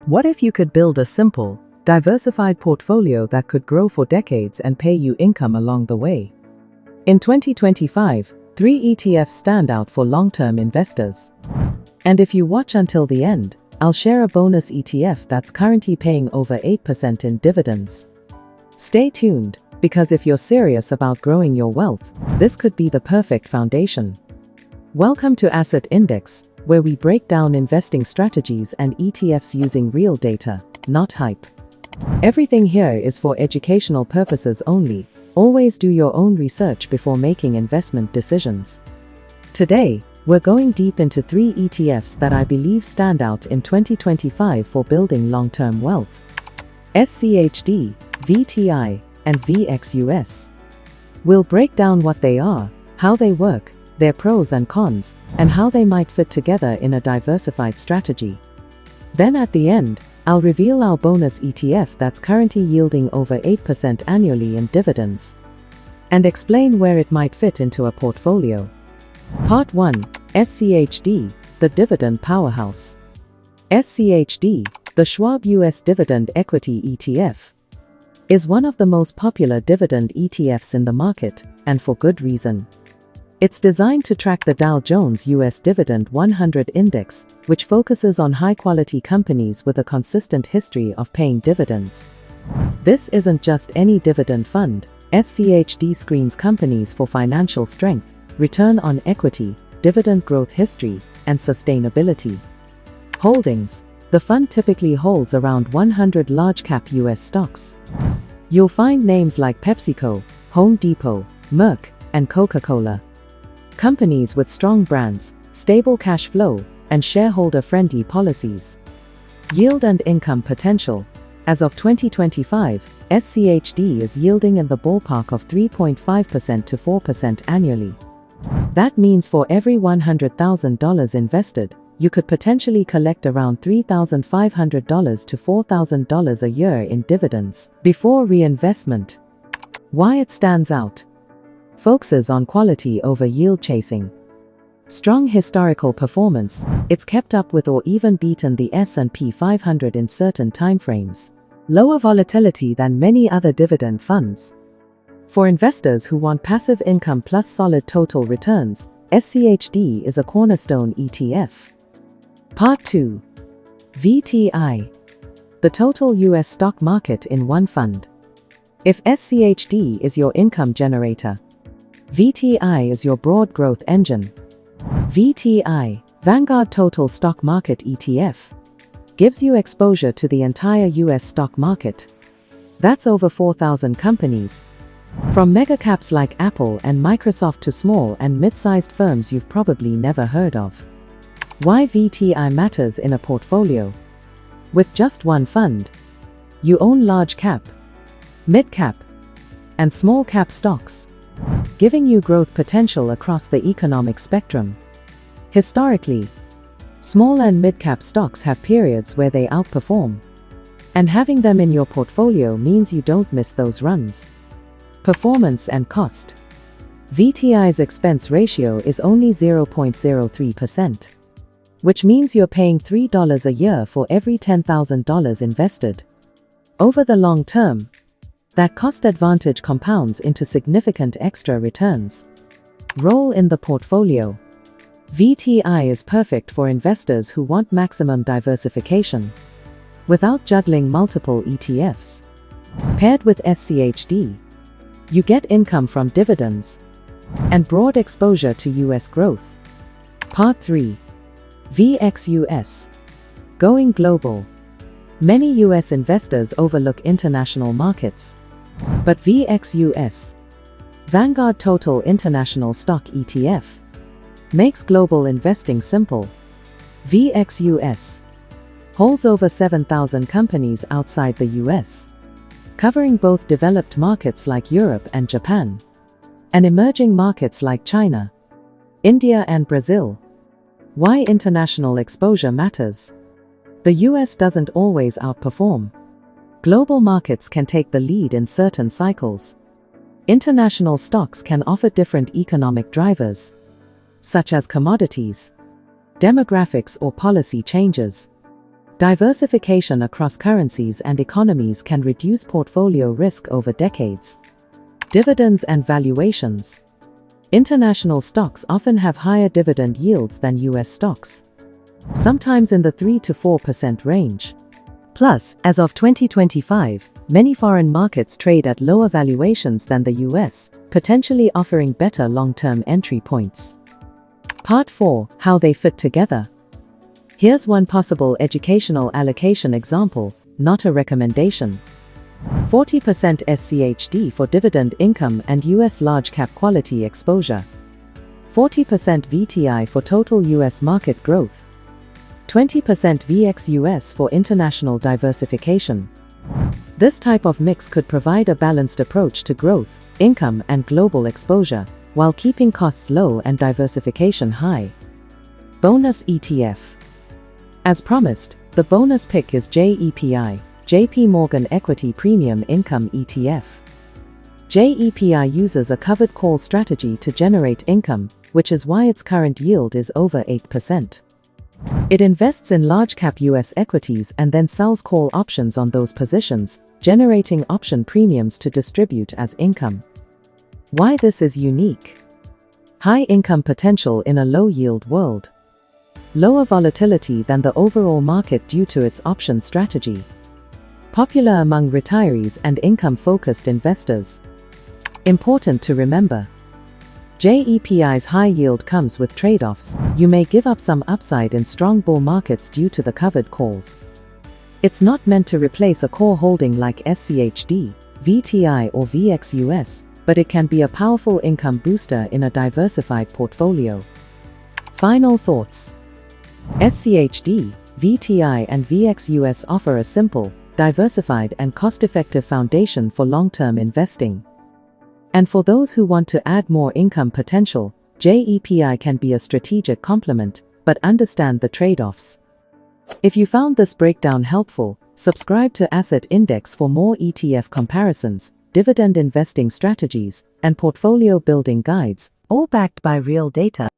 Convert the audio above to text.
What if you could build a simple, diversified portfolio that could grow for decades and pay you income along the way? In 2025, 3 ETFs stand out for long-term investors. And if you watch until the end, I'll share a bonus ETF that's currently paying over 8% in dividends. Stay tuned, because if you're serious about growing your wealth, this could be the perfect foundation. Welcome to Asset Index, where we break down investing strategies and ETFs using real data, not hype. Everything here is for educational purposes only. Always do your own research before making investment decisions. Today, we're going deep into 3 ETFs that I believe stand out in 2025 for building long-term wealth: SCHD, VTI, and VXUS. We'll break down what they are, how they work, their pros and cons, and how they might fit together in a diversified strategy. Then at the end, I'll reveal our bonus ETF that's currently yielding over 8% annually in dividends, and explain where it might fit into a portfolio. Part 1. SCHD, the dividend powerhouse. SCHD, the Schwab US Dividend Equity ETF, is one of the most popular dividend ETFs in the market, and for good reason. It's designed to track the Dow Jones US Dividend 100 Index, which focuses on high-quality companies with a consistent history of paying dividends. This isn't just any dividend fund. SCHD screens companies for financial strength, return on equity, dividend growth history, and sustainability. Holdings. The fund typically holds around 100 large-cap US stocks. You'll find names like PepsiCo, Home Depot, Merck, and Coca-Cola. Companies with strong brands, stable cash flow, and shareholder-friendly policies. Yield and income potential. As of 2025, SCHD is yielding in the ballpark of 3.5% to 4% annually. That means for every $100,000 invested, you could potentially collect around $3,500 to $4,000 a year in dividends before reinvestment. Why it stands out? Focuses on quality over yield chasing. Strong historical performance. It's kept up with or even beaten the S&P 500 in certain timeframes. Lower volatility than many other dividend funds. For investors who want passive income plus solid total returns, SCHD is a cornerstone ETF. Part 2. VTI. The total US stock market in one fund. If SCHD is your income generator, VTI is your broad growth engine. VTI, Vanguard Total Stock Market ETF, gives you exposure to the entire US stock market. That's over 4,000 companies. From mega caps like Apple and Microsoft to small and mid-sized firms you've probably never heard of. Why VTI matters in a portfolio? With just one fund, you own large cap, mid cap, and small cap stocks, giving you growth potential across the economic spectrum. Historically, small and mid-cap stocks have periods where they outperform, and having them in your portfolio means you don't miss those runs. Performance and cost. VTI's expense ratio is only 0.03%, which means you're paying $3 a year for every $10,000 invested. Over the long term, that cost advantage compounds into significant extra returns. Role in the portfolio. VTI is perfect for investors who want maximum diversification without juggling multiple ETFs. Paired with SCHD, you get income from dividends and broad exposure to US growth. Part 3. VXUS. Going global. Many US investors overlook international markets. But VXUS, Vanguard Total International Stock ETF, makes global investing simple. VXUS holds over 7,000 companies outside the US, covering both developed markets like Europe and Japan, and emerging markets like China, India and Brazil. Why international exposure matters? The US doesn't always outperform. Global markets can take the lead in certain cycles. International stocks can offer different economic drivers, such as commodities, demographics or policy changes. Diversification across currencies and economies can reduce portfolio risk over decades. Dividends and valuations. International stocks often have higher dividend yields than US stocks, sometimes in the 3 to 4% range. Plus, as of 2025, many foreign markets trade at lower valuations than the US, potentially offering better long-term entry points. Part 4. How they fit together. Here's one possible educational allocation example, not a recommendation. 40% SCHD for dividend income and US large-cap quality exposure. 40% VTI for total US market growth. 20% VXUS for international diversification. This type of mix could provide a balanced approach to growth, income, and global exposure, while keeping costs low and diversification high. Bonus ETF. As promised, the bonus pick is JEPI, JP Morgan Equity Premium Income ETF. JEPI uses a covered call strategy to generate income, which is why its current yield is over 8%. It invests in large-cap US equities and then sells call options on those positions, generating option premiums to distribute as income. Why this is unique? High income potential in a low-yield world. Lower volatility than the overall market due to its option strategy. Popular among retirees and income-focused investors. Important to remember. JEPI's high yield comes with trade-offs. You may give up some upside in strong bull markets due to the covered calls. It's not meant to replace a core holding like SCHD, VTI or VXUS, but it can be a powerful income booster in a diversified portfolio. Final thoughts. SCHD, VTI and VXUS offer a simple, diversified and cost-effective foundation for long-term investing. And for those who want to add more income potential, JEPI can be a strategic complement, but understand the trade-offs. If you found this breakdown helpful, subscribe to Asset Index for more ETF comparisons, dividend investing strategies, and portfolio building guides, all backed by real data.